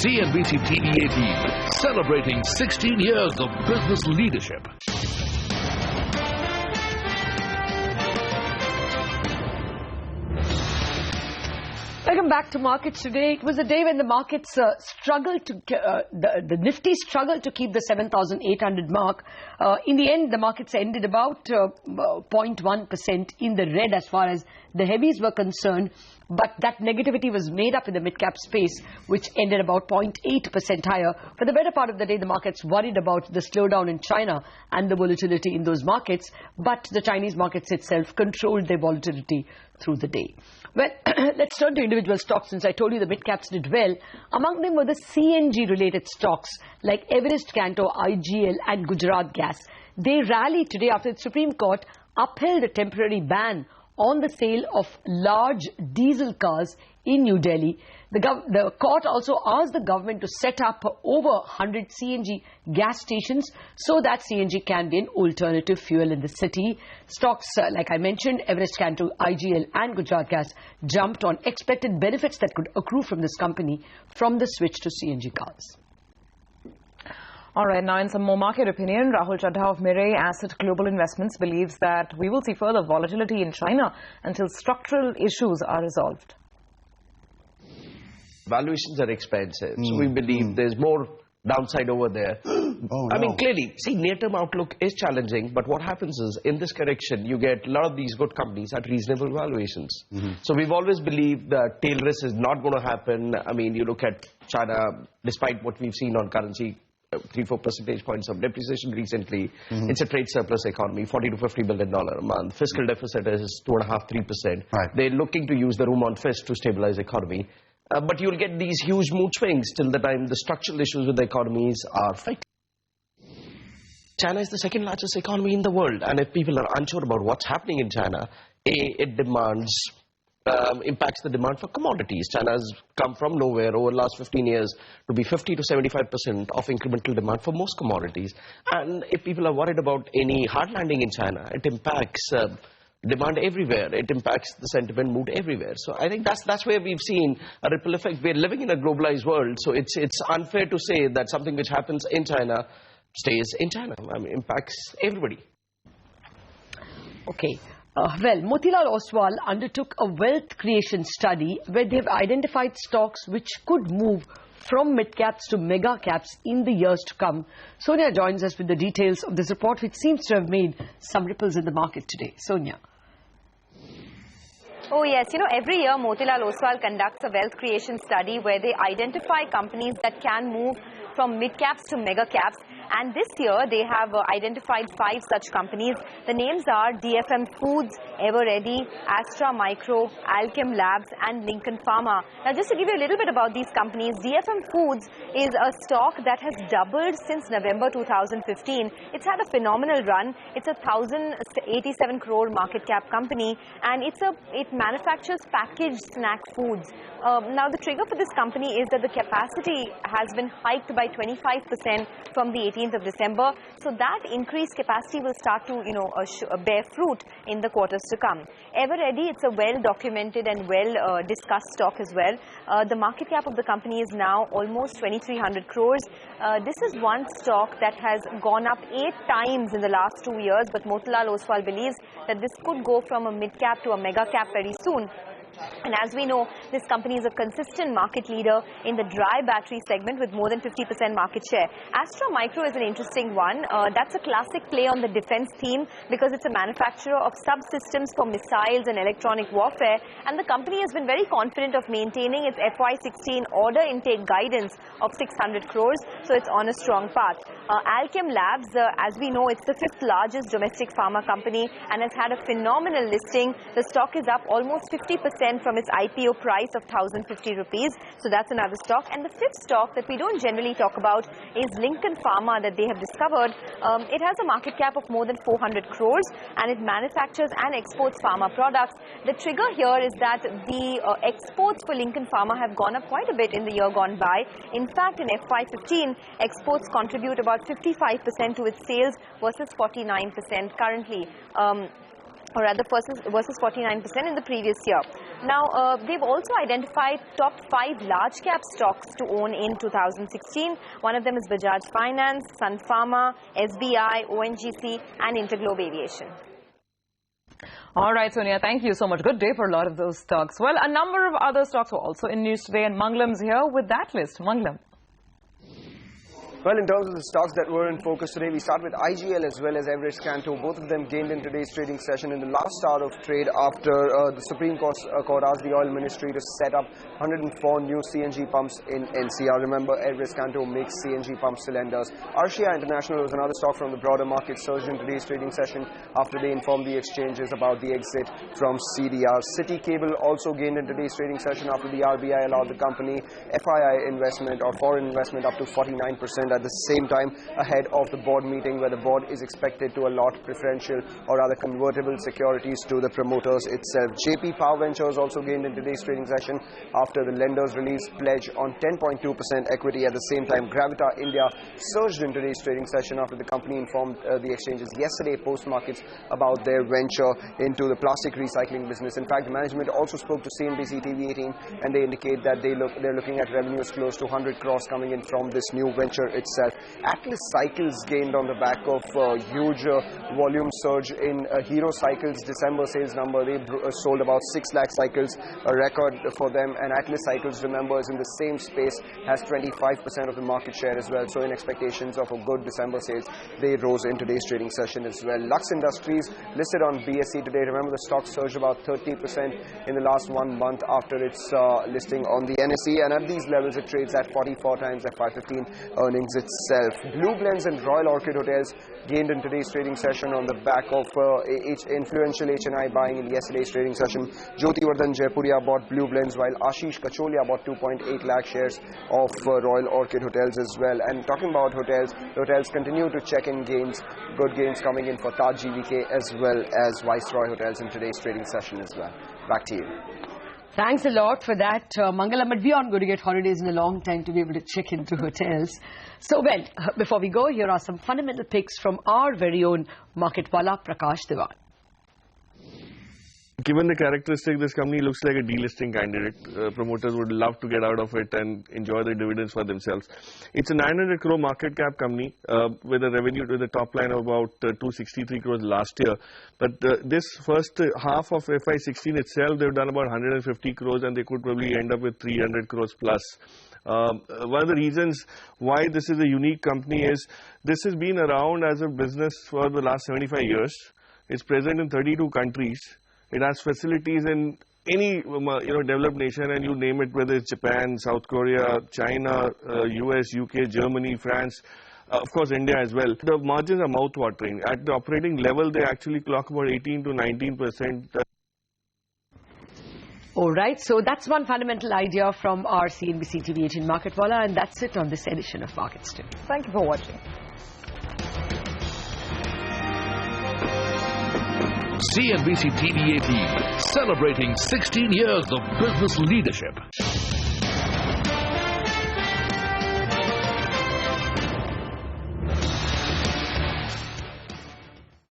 CNBC TV 18, celebrating 16 years of business leadership. Welcome back to markets today. It was a day when the markets struggled to, the Nifty struggled to keep the 7,800 mark. In the end, the markets ended about 0.1% in the red as far as the heavies were concerned. But that negativity was made up in the mid-cap space, which ended about 0.8% higher. For the better part of the day, the markets worried about the slowdown in China and the volatility in those markets. But the Chinese markets itself controlled their volatility through the day. Well, let's turn to individual stocks. Since I told you the mid-caps did well, among them were the CNG-related stocks like Everest Kanto, IGL and Gujarat Gas. They rallied today after the Supreme Court upheld a temporary ban on the sale of large diesel cars in New Delhi. The court also asked the government to set up over 100 CNG gas stations so that CNG can be an alternative fuel in the city. Stocks, like I mentioned, Everest Kanto, IGL and Gujarat Gas jumped on expected benefits that could accrue from this company from the switch to CNG cars. All right, now in some more market opinion, Rahul Chadha of Mirae Asset Global Investments believes that we will see further volatility in China until structural issues are resolved. Valuations are expensive, so we believe there's more downside over there. I mean, clearly, see, near-term outlook is challenging, but what happens is, in this correction, you get a lot of these good companies at reasonable valuations. So we've always believed that tail risk is not going to happen. I mean, you look at China, despite what we've seen on currency, 3-4 percentage points of depreciation recently. It's a trade surplus economy, $40 to $50 billion a month. Fiscal deficit is 2.5-3%. They're looking to use the room on fist to stabilize the economy. But you'll get these huge mood swings till the time the structural issues with the economies are fixed. China is the second largest economy in the world, and if people are unsure about what's happening in China, it impacts the demand for commodities. China has come from nowhere over the last 15 years to be 50 to 75% of incremental demand for most commodities. And if people are worried about any hard landing in China, it impacts demand everywhere. It impacts the sentiment mood everywhere. So I think that's where we've seen a ripple effect. We're living in a globalized world, so it's unfair to say that something which happens in China stays in China. I mean, impacts everybody. Okay. Well, Motilal Oswal undertook a wealth creation study where they've identified stocks which could move from mid-caps to mega-caps in the years to come. Sonia joins us with the details of this report, which seems to have made some ripples in the market today. Sonia. Oh yes, you know, every year Motilal Oswal conducts a wealth creation study where they identify companies that can move from mid-caps to mega-caps. And this year, they have identified 5 such companies. The names are DFM Foods, Eveready, Astra Micro, Alchem Labs and Lincoln Pharma. Now, just to give you a little bit about these companies, DFM Foods is a stock that has doubled since November 2015. It's had a phenomenal run. It's a 1,087 crore market cap company, and it manufactures packaged snack foods. Now, the trigger for this company is that the capacity has been hiked by 25% from the 18th of December. So that increased capacity will start to, bear fruit in the quarters to come. Eveready, it's a well-documented and well-discussed stock as well. The market cap of the company is now almost 2,300 crores. This is one stock that has gone up 8 times in the last 2 years, but Motilal Oswal believes that this could go from a mid-cap to a mega-cap very soon. And as we know, this company is a consistent market leader in the dry battery segment with more than 50% market share. Astra Micro is an interesting one. That's a classic play on the defense theme because it's a manufacturer of subsystems for missiles and electronic warfare. And the company has been very confident of maintaining its FY16 order intake guidance of 600 crores. So it's on a strong path. Alchem Labs, as we know, it's the 5th largest domestic pharma company and has had a phenomenal listing. The stock is up almost 50% from its IPO price of 1,050 rupees. So that's another stock. And the 5th stock that we don't generally talk about is Lincoln Pharma that they have discovered. It has a market cap of more than 400 crores and it manufactures and exports pharma products. The trigger here is that the exports for Lincoln Pharma have gone up quite a bit in the year gone by. In fact, in FY15, exports contribute about 55% to its sales versus 49% currently. Or rather versus 49% in the previous year. Now, they've also identified top 5 large cap stocks to own in 2016. One of them is Bajaj Finance, Sun Pharma, SBI, ONGC and Interglobe Aviation. All right, Sonia, thank you so much. Good day for a lot of those stocks. Well, a number of other stocks were also in news today, and Mangalam's here with that list. Mangalam. Well, in terms of the stocks that were in focus today, we start with IGL as well as Everest Kanto. Both of them gained in today's trading session in the last hour of trade after the Supreme Court asked the Oil Ministry to set up 104 new CNG pumps in NCR. Remember, Everest Kanto makes CNG pump cylinders. Arshia International was another stock from the broader market, surged in today's trading session after they informed the exchanges about the exit from CDR. City Cable also gained in today's trading session after the RBI allowed the company FII investment or foreign investment up to 49%. At the same time, ahead of the board meeting where the board is expected to allot preferential or rather convertible securities to the promoters itself. JP Power Ventures also gained in today's trading session after the lenders released pledge on 10.2% equity. At the same time, Gravita India surged in today's trading session after the company informed the exchanges yesterday post-markets about their venture into the plastic recycling business. In fact, management also spoke to CNBC TV 18 and they indicate that they're looking at revenues close to 100 crores coming in from this new venture itself. Atlas Cycles gained on the back of huge volume surge in Hero Cycles December sales number. They sold about 6 lakh cycles, a record for them, and Atlas Cycles, remember, is in the same space, has 25% of the market share as well. So in expectations of a good December sales, they rose in today's trading session as well. Lux Industries listed on BSE today. Remember, the stock surged about 30% in the last 1 month after its listing on the NSE, and at these levels it trades at 44 times FY15 earnings itself. Blue Blends and Royal Orchid Hotels gained in today's trading session on the back of influential HNI buying in yesterday's trading session. Jyotivardhan Jaipuria bought Blue Blends while Ashish Kacholia bought 2.8 lakh shares of Royal Orchid Hotels as well. And talking about hotels, the hotels continue to check in gains, good gains coming in for Taj GVK as well as Viceroy Hotels in today's trading session as well. Back to you. Thanks a lot for that, Mangalam. But we aren't going to get holidays in a long time to be able to check into hotels. So, well, before we go, here are some fundamental picks from our very own market wala, Prakash Dewan. Given the characteristic, this company looks like a delisting candidate. Promoters would love to get out of it and enjoy the dividends for themselves. It's a 900 crore market cap company with a revenue to the top line of about 263 crores last year. But this first half of FY16 itself, they've done about 150 crores and they could probably end up with 300 crores plus. One of the reasons why this is a unique company is this has been around as a business for the last 75 years. It's present in 32 countries. It has facilities in any developed nation, and you name it, whether it's Japan, South Korea, China, US, UK, Germany, France, of course India as well. The margins are mouth-watering. At the operating level, they actually clock about 18 to 19%. All right, so that's one fundamental idea from our CNBC TV 18 Market Wala, and that's it on this edition of Markets Today. Thank you for watching. CNBC TV 18, celebrating 16 years of business leadership.